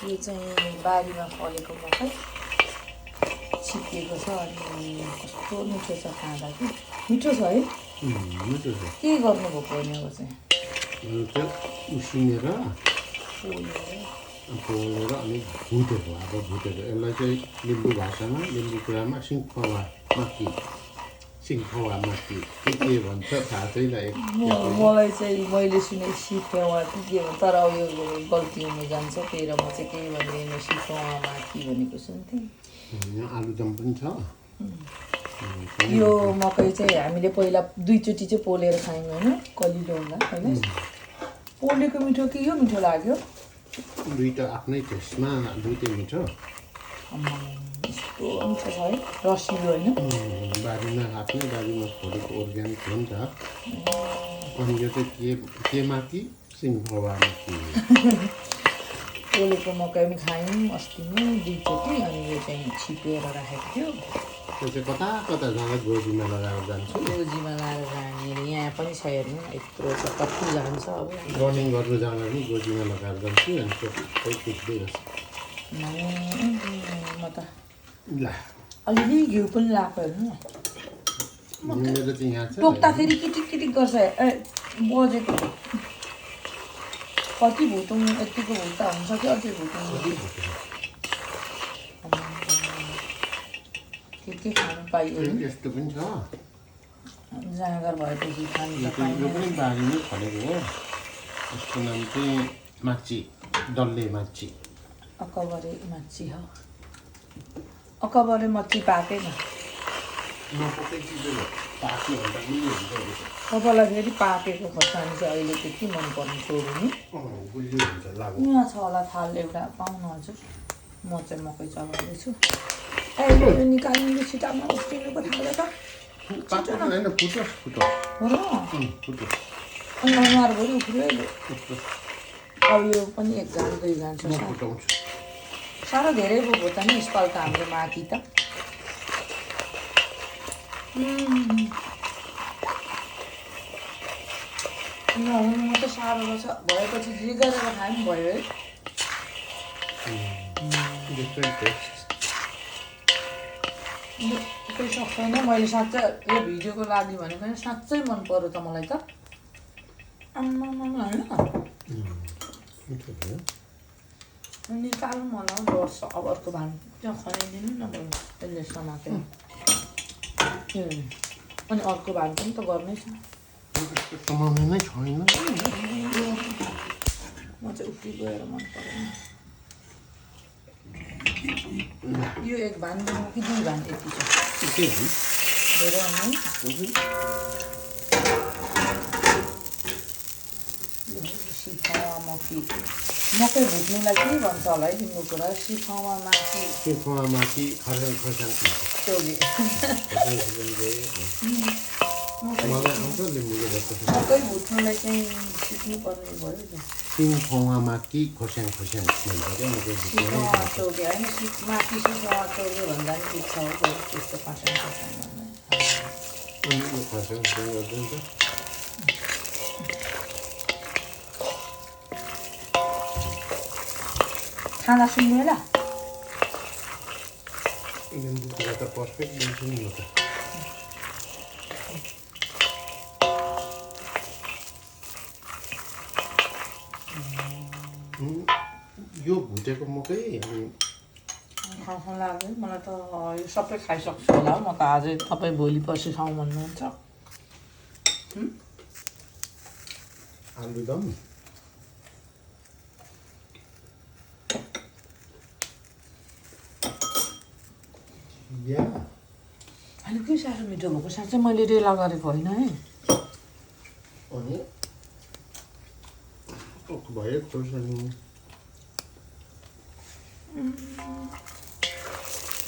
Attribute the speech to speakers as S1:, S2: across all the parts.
S1: यो चाहिँ बारीमा फलेको मकै छिपिएको छ अनि कस्तो मिठो छ खाँदा कि मिठो छ है
S2: मिठो छ
S1: के गर्नुभएको भने अब चाहिँ
S2: त्यो उसिनेर
S1: पोलेर
S2: पोलेर अनि भुटेको अब भुटेको यसलाई चाहिँ लिम्बू भाषामा लिम्बू कुरामा सिङ्खवा माथि सिङ्खवा माथि के भन्छ थाहा छैन
S1: मलाई चाहिँ मैले सुने सिफेवा कि के भन्छ तर अब यो गल्ती हुन जान्छ त्यही र म चाहिँ केही भन्दैन सिफेवा माथि भनेको सुन्थेँ
S2: आलुदम पनि छ
S1: यो मकै चाहिँ हामीले पहिला दुईचोटि चाहिँ पोलेर खायौँ होइन कलिलो हुँदा होइन पोलेको मिठो कि यो मिठो लाग्यो
S2: दुईवटा आफ्नै टेस्टमा दुइटै मिठो
S1: यस्तो मिठो छ है रसिलो होइन
S2: बारीमा आफ्नै बारीमा फलेको अर्ग्यानिक हो नि त अनि यो चाहिँ के माथि सिङ्खवा माथि
S1: पोलेको मकै पनि खायौँ अस्ति नै दुईचोटि अनि यो चाहिँ छिपेर राखेको थियो
S2: त्यो चाहिँ कता कता जाँदा गोजीमा लगाएर जान्छु
S1: गोजीमा लाएर जाने यहाँ पनि छ हेर्नु यत्रो छ कति जान्छ अब
S2: रनिङ गर्नु जाँदा पनि गोजीमा लगाएर जान्छु अनि त्यो पुग्दै रहेछ
S1: म त
S2: ल
S1: अलिअलि घिउ पनि लगाएको हेर्नु
S2: मेरो चाहिँ यहाँ छ
S1: टोक्दाखेरि किटिक किटिक गर्छ ए बजेको कति भुटौँ यतिको भुट्टा हुन्छ कि अझै भुटौँ के खानु पाइयो
S2: यस्तो पनि छ
S1: जाँगर भएपछि खानु त
S2: यो पनि बारीमै फलेको हो यसको नाम चाहिँ माची डल्ले माची
S1: अकबरे माछी हो अकबरे मच्छी पाकेन तपाईँलाई फेरि पाकेको खोर्सानी चाहिँ अहिले त्यति मन पर्ने छोड्नु नि यहाँ छ होला थाल एउटा पाउनु हजुर म चाहिँ मकै चलाउँदैछु ए यो निकाल्नु छिटामा उफ्रिनु पर्ने होला त हो र अनि अनुहार भरि उफ्रियो अब यो पनि एकजना दुईजना छ साह्रो धेरै पो भयो त नि यसपालि त हाम्रो माथि त नहुनु मात्रै साह्रो रहेछ भएपछि जे गरेर खाए पनि भयो है केही सक्दैन मैले साँच्चै यो भिडियोको लागि भनेको नि साँच्चै मन पर्यो त मलाई त आम्मा होइन निकाल्नु मलाई डर्छ अब अर्को भानु त्यहाँ खनाइदिनु न बरु त्यसले समातेर अनि अर्को भानु पनि त गर्नै छ
S2: कमाउने नै छैन
S1: म चाहिँ उफ्री गएर मन परेन यो एक भान कि दुई भान यति छ धेरै अनि मकै भुट्नुलाई के भन्छ होला है तिम्रो कुरा सिफामा माथि मकै भुट्नुलाई चाहिँ सिक्नु पर्ने भयो नि
S2: सिङ्खवा माथि खोर्साङ खोर्साङ भन्छ क्या मकै भुट्नु
S1: चौके होइन माथि सिफामा चौके भन्दा पनि ठिक छ त्यस्तो खोर्साङ खोर्साङ भन्दा खाना सुन्नु होला
S2: लिम्बूतिर त पर्फेक्ट दिन्छु नि म त यो भुटेको मकै
S1: खाउँ लाग्यो मलाई त यो सबै खाइसक्छु होला म त आजै तपाईँ भोलि पर्सि खाउँ भन्नुहुन्छ
S2: आलुदम
S1: अनि के साह्रो मिठो भएको साँच्चै मैले रेला गरेको होइन है
S2: अनि भयो खोर्सानी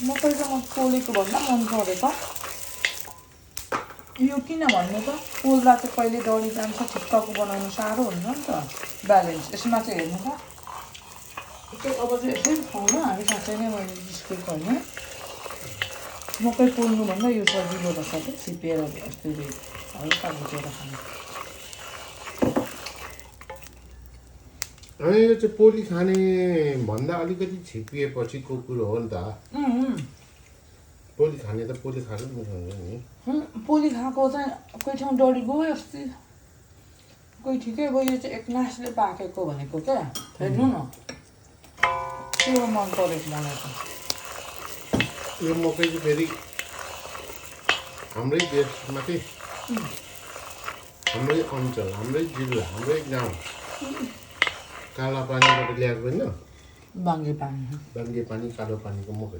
S1: मकै चाहिँ म पोलेको भन्दा मन पऱ्यो त यो किन भन्नु त पोल्दा चाहिँ कहिले डढी जान्छ ठिक्कको बनाउनु साह्रो हुन्छ नि त ब्यालेन्स यसमा चाहिँ हेर्नु त अब चाहिँ यसै खाउँ न हामी साँच्चै नै मैले निस्केको होइन मकै पोल्नुभन्दा यो सजिलो रहेछ त छिपेर यस्तो हल्का भुटेर खानु
S2: अनि यो चाहिँ पोली खाने भन्दा अलिकति छिपिएपछिको कुरो हो नि त पोली खाने त पोली खानु मिठो हुन्छ नि
S1: पोली खाएको चाहिँ कोही ठाउँ डढी गयो अस्ति कोही ठिकै भयो यो चाहिँ एकनासले पाकेको भनेको क्या हेर्नु न त्यो मन परेको मलाई त
S2: यो मकै चाहिँ फेरि हाम्रै देशमा चाहिँ हाम्रै अञ्चल हाम्रै जिल्ला हाम्रै गाउँ काला पानीबाट ल्याएको होइन
S1: बाङ्गे पानी
S2: बाङ्गे पानी कालो पानीको मकै